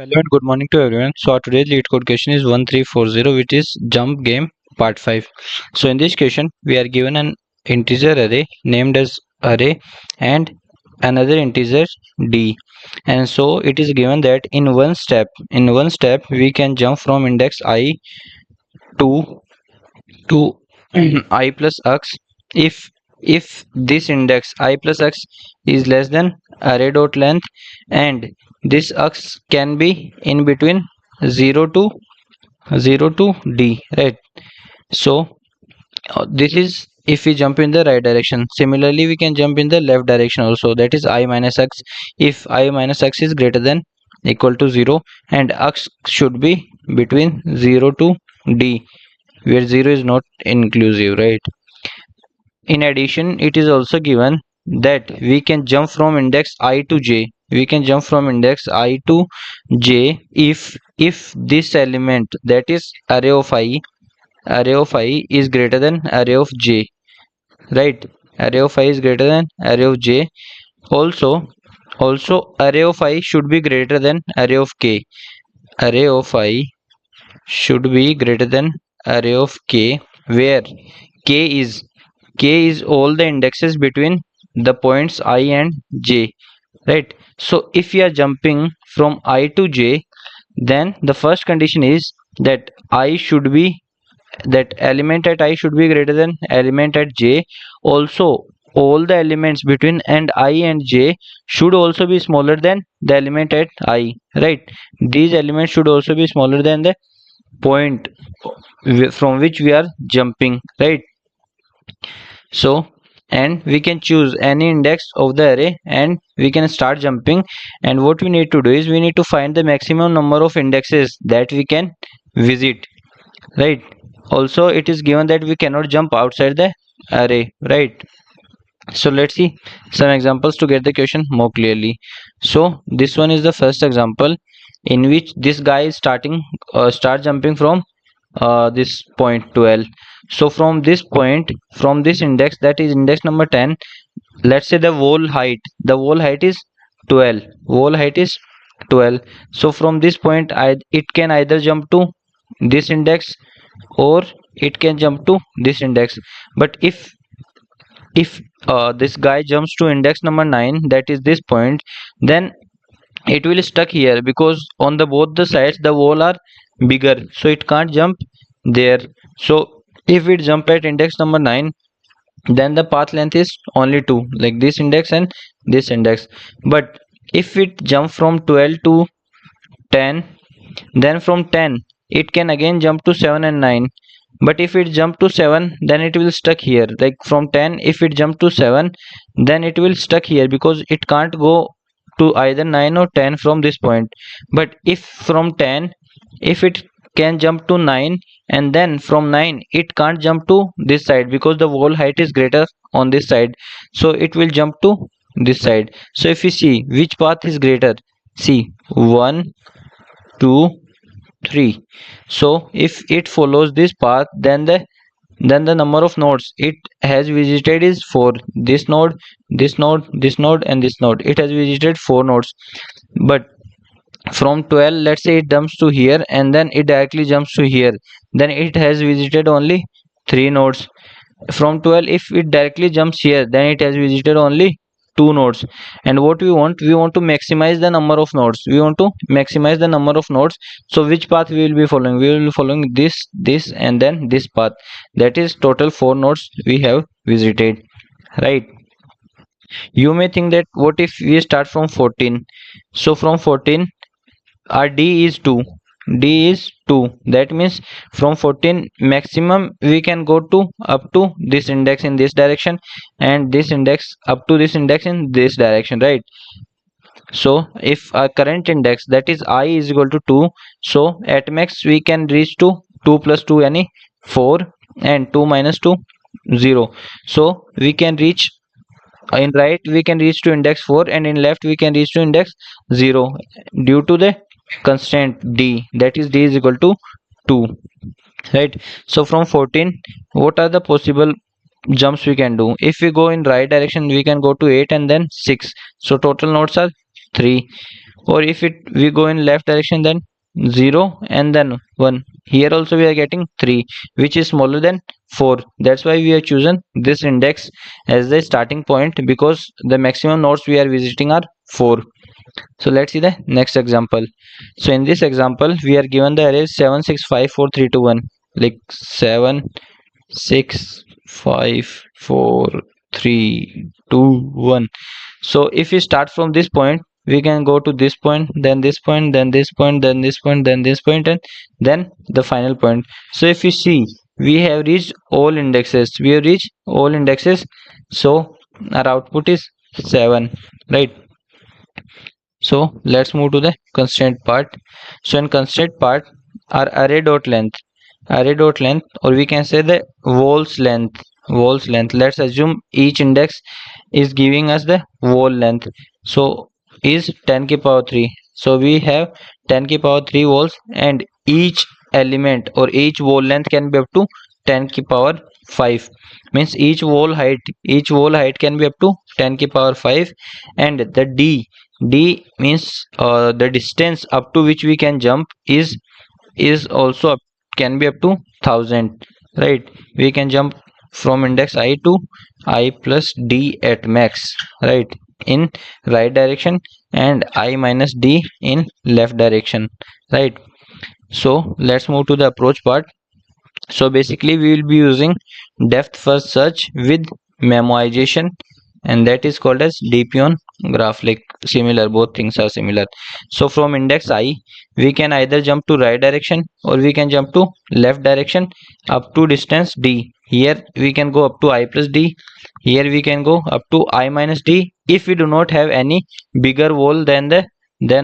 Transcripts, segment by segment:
Hello and good morning to everyone. So our today's lead code question is 1340, which is jump game part 5. So in this question we are given an integer array named as array and another integer d, and so it is given that in one step we can jump from index I to I plus x if this index I plus x is less than array dot length, and this x can be in between 0 to 0 to d, right? So this is if we jump in the right direction. Similarly we can jump in the left direction also, that is I minus x if I minus x is greater than equal to 0, and x should be between 0 to d, where 0 is not inclusive, right? In addition, it is also given that we can jump from index I to j. We can jump from index I to j if this element, that is array of I is greater than array of j, right? Array of I is greater than array of j. Also array of I should be greater than array of k. Array of I should be greater than array of k, where k is all the indexes between the points I and j, right? So if we are jumping from I to j, then the first condition is that I should be that element at I should be greater than element at j. Also all the elements between and I and j should also be smaller than the element at I, right? These elements should also be smaller than the point from which we are jumping, right? So, and we can choose any index of the array and we can start jumping, and what we need to do is we need to find the maximum number of indexes that we can visit, right? Also it is given that we cannot jump outside the array, right? So let's see some examples to get the question more clearly. So this one is the first example in which this guy is start jumping from this point 12. So from this point, from this index, that is index number 10, let's say the wall height is 12. Wall height is 12. So from this point it can either jump to this index or it can jump to this index. But if this guy jumps to index number 9, that is this point, then it will stuck here because on the both the sides the wall are bigger, so it can't jump there. So if it jump at index number 9, then the path length is only 2, like this index and this index. But if it jump from 12 to 10, then from 10 it can again jump to 7 and 9. But if it jump to 7, then it will stuck here, like from 10 if it jump to 7, then it will stuck here because it can't go to either 9 or 10 from this point. But if from 10, if it can jump to 9, and then from 9 it can't jump to this side because the wall height is greater on this side, so it will jump to this side. So if you see which path is greater, see 1 2 3. So if it follows this path, then the number of nodes it has visited is 4. This node, this node, this node, and this node, it has visited 4 nodes. But from 12, let's say it jumps to here and then it directly jumps to here, then it has visited only 3 nodes. From 12, if it directly jumps here, then it has visited only 2 nodes. And what we want to maximize the number of nodes. We want to maximize the number of nodes. So which path we will be following? We will be following this and then this path. That is total 4 nodes we have visited, right? You may think that what if we start from 14? So from 14 our d is 2. D is 2. That means from 14 maximum we can go to up to this index in this direction, and this index up to this index in this direction, right? So if our current index, that is I, is equal to 2, so at max we can reach to 2 plus 2 any 4, and 2 minus 2 0. So we can reach in right we can reach to index 4, and in left we can reach to index 0 due to the constraint d, that is d is equal to 2, right? So from 14, what are the possible jumps we can do? If we go in right direction we can go to 8 and then 6, so total nodes are 3. or if it we go in left direction, then 0 and then 1. Here also we are getting 3, which is smaller than 4. That's why we have chosen this index as the starting point, because the maximum nodes we are visiting are 4. So let's see the next example. So in this example we are given the array 7 6 5 4 3 2 1, like 7 6 5 4 3 2 1. So if we start from this point, we can go to this point, then this point, then this point, then this point, then this point, and then the final point. So if you see, we have reached all indexes, we have reached all indexes. So our output is 7, right? So let's move to the constraint part. So in constraint part, our array dot length, or we can say the wall's length, let's assume each index is giving us the wall length, so is 10 ki power 3. So we have 10 ki power 3 walls, and each element or each wall length can be up to 10 ki power 5, means each wall height can be up to 10 ki power 5. And the d means the distance up to which we can jump is also can be up to 1000, right? We can jump from index I to I plus d at max, right, in right direction, and I minus d in left direction, right? So let's move to the approach part. So basically we will be using depth first search with memoization, and that is called as DP on graph, like similar, both things are similar. So from index I, we can either jump to right direction or we can jump to left direction up to distance d. Here we can go up to I plus d, here we can go up to I minus d, if we do not have any bigger wall than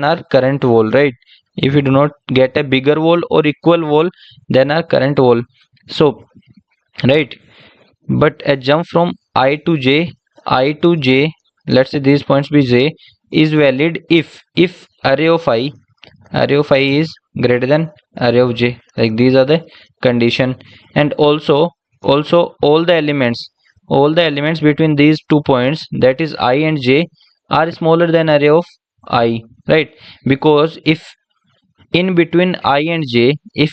our current wall, right? If we do not get a bigger wall or equal wall than our current wall, so right. But a jump from I to j, let's say these points be j, is valid if array of I is greater than array of j, like these are the condition. And also all the elements between these 2 points, that is I and j, are smaller than array of I, right? Because if in between I and j, if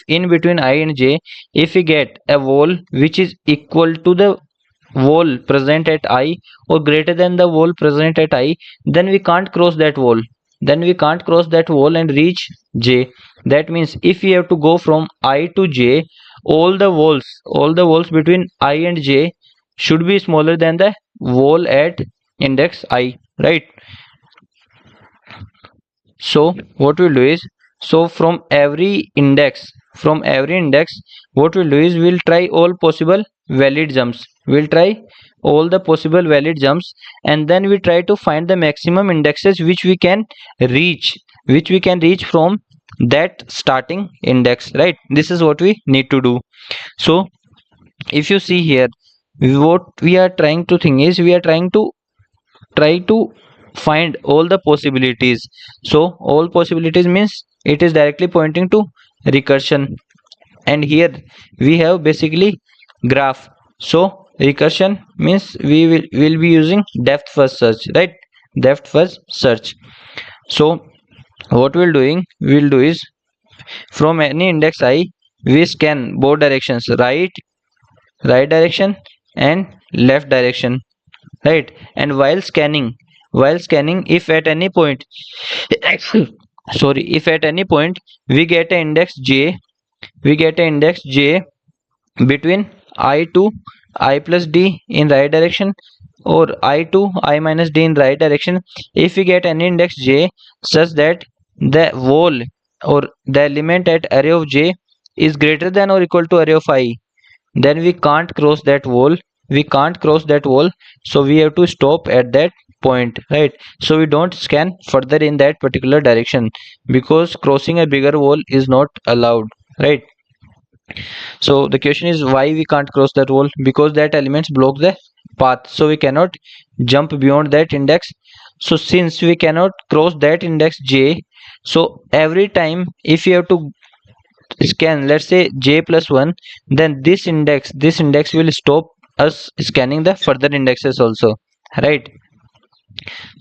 we get a wall which is equal to the wall present at I or greater than the wall present at I, then we can't cross that wall, and reach j. That means if we have to go from I to j, all the walls between I and j should be smaller than the wall at index I, right? So what we'll do is, so from every index, what we'll do is we'll try all possible valid jumps, and then we try to find the maximum indexes which we can reach, from that starting index, right? This is what we need to do. So if you see here, what we are trying to think is, we are trying to try to find all the possibilities. So all possibilities means it is directly pointing to recursion, and here we have basically graph. So recursion means will be using depth first search, right? Depth first search. So what we'll do is, from any index I, we scan both directions, right direction and left direction, right? And while scanning, if at any point sorry, if at any point we get an index j, between I to I plus d in right direction, or I to I minus d in right direction, if we get any index j such that the wall or the element at array of j is greater than or equal to array of I, then we can't cross that wall, so we have to stop at that point, right? So we don't scan further in that particular direction, because crossing a bigger wall is not allowed, right? So the question is, why we can't cross that wall? Because that elements block the path, so we cannot jump beyond that index. So since we cannot cross that index j, so every time if you have to scan, let's say j plus 1, then this index will stop us scanning the further indexes also, right?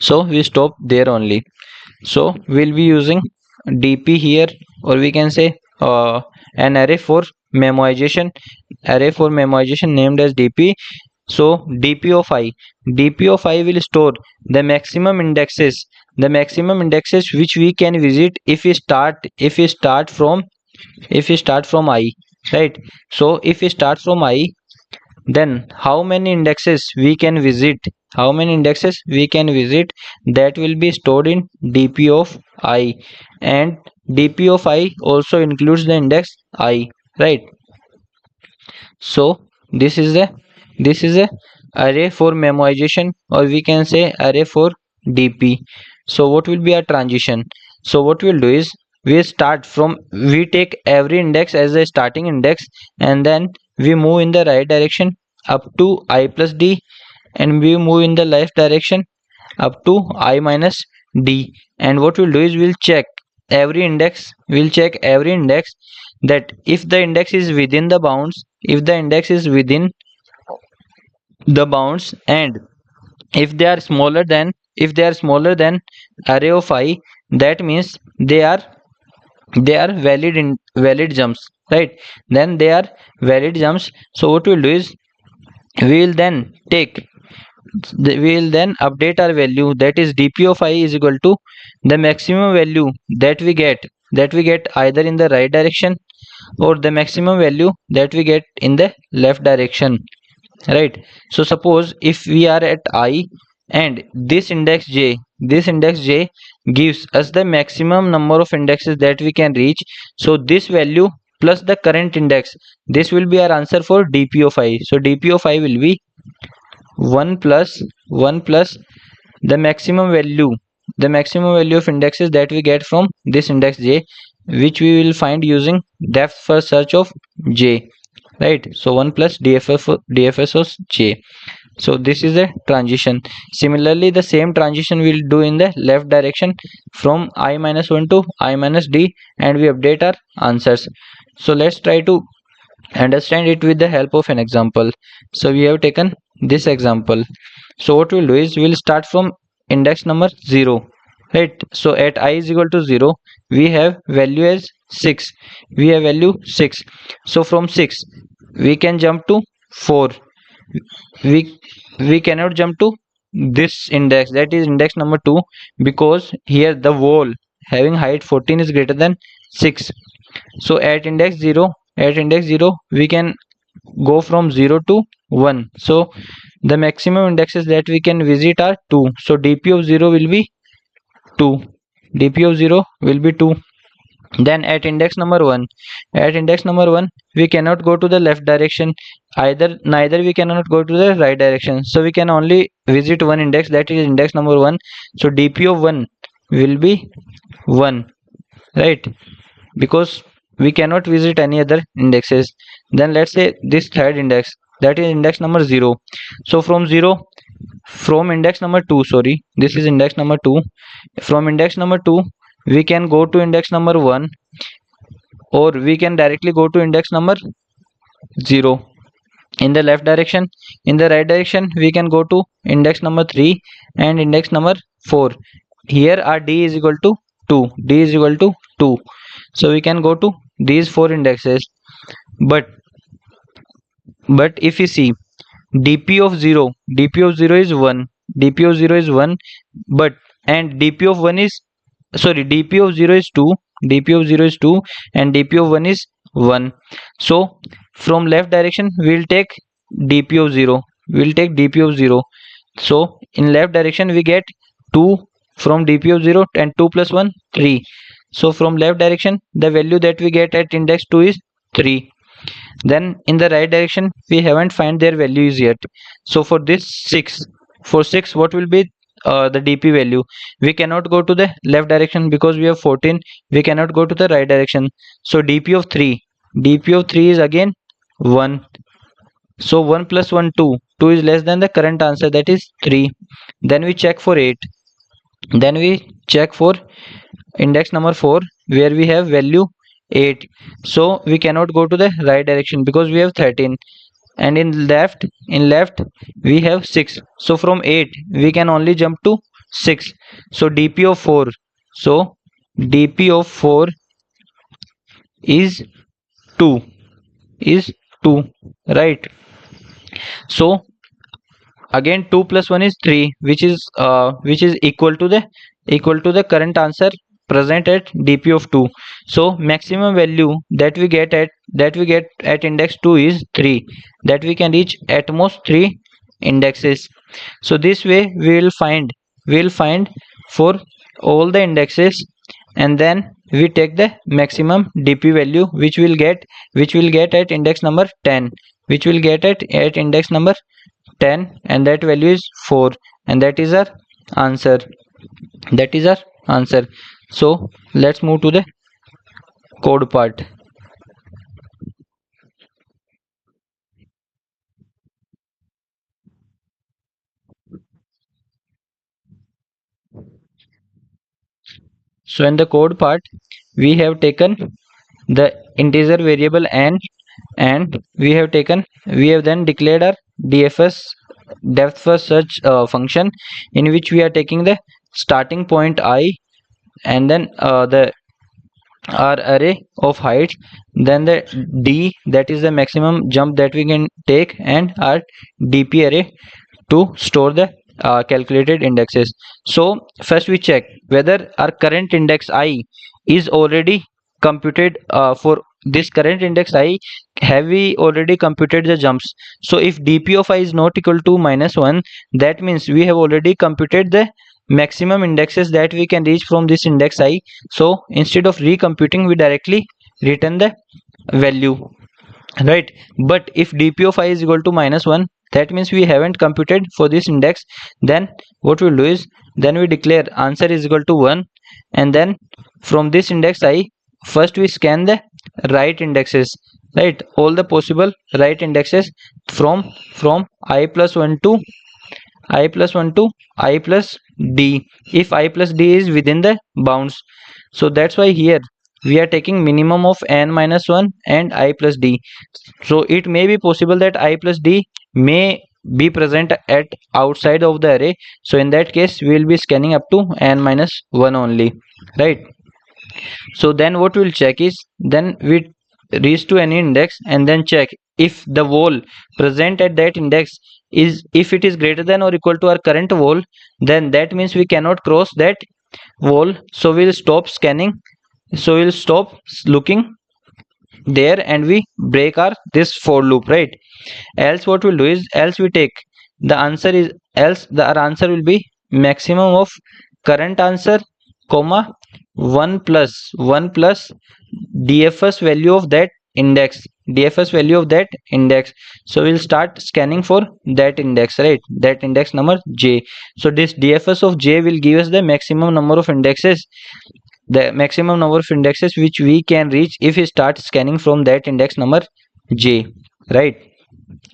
So we stop there only. So we'll be using dp here, or we can say an array for memoization named as dp. So dp of I, will store the maximum indexes which we can visit if we start from I, right? So if we start from I, then how many indexes we can visit, that will be stored in dp of I, and dp of I also includes the index I, right? So this is a array for memoization, or we can say array for dp. So what will be our transition? So what we'll do is we take every index as a starting index, and then we move in the right direction up to I plus d, and we move in the left direction up to I minus d. And what we'll do is we'll check every index, that if the index is within the bounds, and if they are smaller than array of I, that means they are valid jumps, right? Then they are valid jumps. So what we'll do is we will then take we will then update our value, that is dp of I is equal to the maximum value that we get either in the right direction, or the maximum value that we get in the left direction, right? So suppose if we are at I, and this index j gives us the maximum number of indexes that we can reach. So this value plus the current index, this will be our answer for dp of I. So dp of I will be 1 plus the maximum value of indexes that we get from this index j, which we will find using depth first search of j, right? So 1 plus dfs of j. So this is the transition. Similarly, the same transition we'll do in the left direction from I minus 1 to I minus d, and we update our answers. So let's try to understand it with the help of an example. So we have taken this example. So what we'll do is we'll start from index number 0, right? So at I is equal to 0, we have value as 6. So from 6 we can jump to 4. We cannot jump to this index, that is index number 2, because here the wall having height 14 is greater than 6. So at index 0 we can go from 0 to 1. So the maximum indexes that we can visit are 2. So dp of 0 will be 2. Then at index number 1, we cannot go to the left direction, neither we cannot go to the right direction. So we can only visit one index, that is index number 1. So dp of 1 will be 1, right? Because we cannot visit any other indexes. Then let's say this third index, that is index number 0. So from index number 2, sorry, this is index number 2. From index number 2 we can go to index number 1, or we can directly go to index number 0 in the left direction. In the right direction we can go to index number 3 and index number 4. Here our d is equal to 2. So we can go to these 4 indexes. But if you see dp of 0 is 1, but and dp of 1 is, sorry, dp of 0 is 2, and dp of 1 is 1. So from left direction we'll take dp of 0. So in left direction we get 2 from dp of 0, and 2 plus 1 3. So from left direction the value that we get at index 2 is 3. Then in the right direction we haven't find their values yet. So for 6, what will be the dp value? We cannot go to the left direction because we have 14. We cannot go to the right direction. So dp of 3 is again 1. So 1 plus 1 2 is less than the current answer, that is 3. Then we check for 8. Then we check for index number 4, where we have value 8. So we cannot go to the right direction because we have 13. And in left we have 6. So from 8 we can only jump to 6. So dp of 4 So dp of 4 is 2, is 2, right? So again 2 plus 1 is 3, which is equal to the current answer present at dp of 2. So maximum value that we get at index 2 is 3, that we can reach at most 3 indexes. So this way we will find for all the indexes, and then we take the maximum dp value which will get at index number 10, which will get at index number 10, and that value is 4, and that is our answer, that is our answer. So let's move to the code part. So in the code part we have taken the integer variable n, and we have then declared our dfs, depth first search function, in which we are taking the starting point I, and then the our array of heights, then the d, that is the maximum jump that we can take, and our dp array to store the calculated indexes. So first we check whether our current index I is already computed. For this current index I, have we already computed the jumps? So if dp of I is not equal to -1, that means we have already computed the maximum indexes that we can reach from this index I. So instead of recomputing, we directly return the value, right? But if dp of I is equal to -1, that means we haven't computed for this index. Then what we'll do is, then we declare answer is equal to 1, and then from this index I, first we scan the right indexes, right? All the possible right indexes from I plus 1 to I plus d, if I plus d is within the bounds. So that's why here we are taking minimum of n minus 1 and I plus d. So it may be possible that I plus d may be present at outside of the array. So in that case we will be scanning up to n minus 1 only, right? So then what we'll check is, then we reach to any index and then check if the wall present at that index is, if it is greater than or equal to our current wall, then that means we cannot cross that wall. So we'll stop scanning, so we'll stop looking there, and we break our this for loop, right? Else what we'll do is, else we take the answer is, else the our answer will be maximum of current answer comma 1 plus dfs value of that index, dfs value of that index. So we'll start scanning for that index, right? That index number j. So this dfs of j will give us the maximum number of indexes, the maximum number of indexes which we can reach if we start scanning from that index number j, right?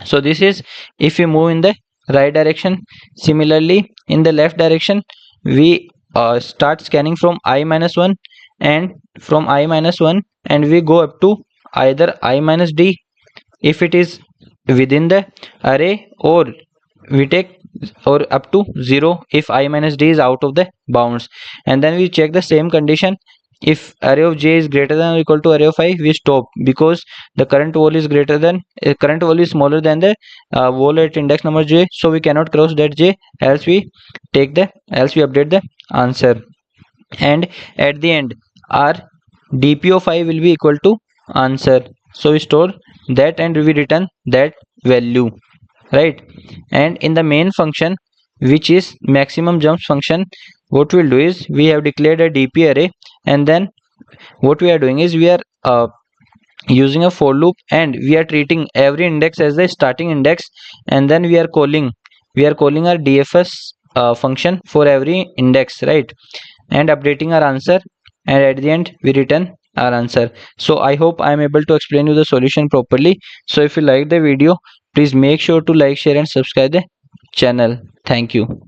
So this is if we move in the right direction. Similarly in the left direction we start scanning from I minus 1, and from I minus 1 and we go up to either I minus d if it is within the array, or we take or up to 0 if I minus d is out of the bounds. And then we check the same condition, if array of j is greater than or equal to array of I, we stop, because the current wall is greater than current wall is smaller than the wall at index number j, so we cannot cross that j, else we update the answer. And at the end our dp of I will be equal to answer, so we store that and we return that value, right? And in the main function, which is maximum jumps function, what we'll do is, we have declared a dp array, and then what we are doing is, we are using a for loop, and we are treating every index as the starting index, and then we are calling our dfs function for every index, right? And updating our answer, and at the end we return our answer. So I hope I am able to explain you the solution properly. So if you like the video, please make sure to like, share and subscribe the channel. Thank you.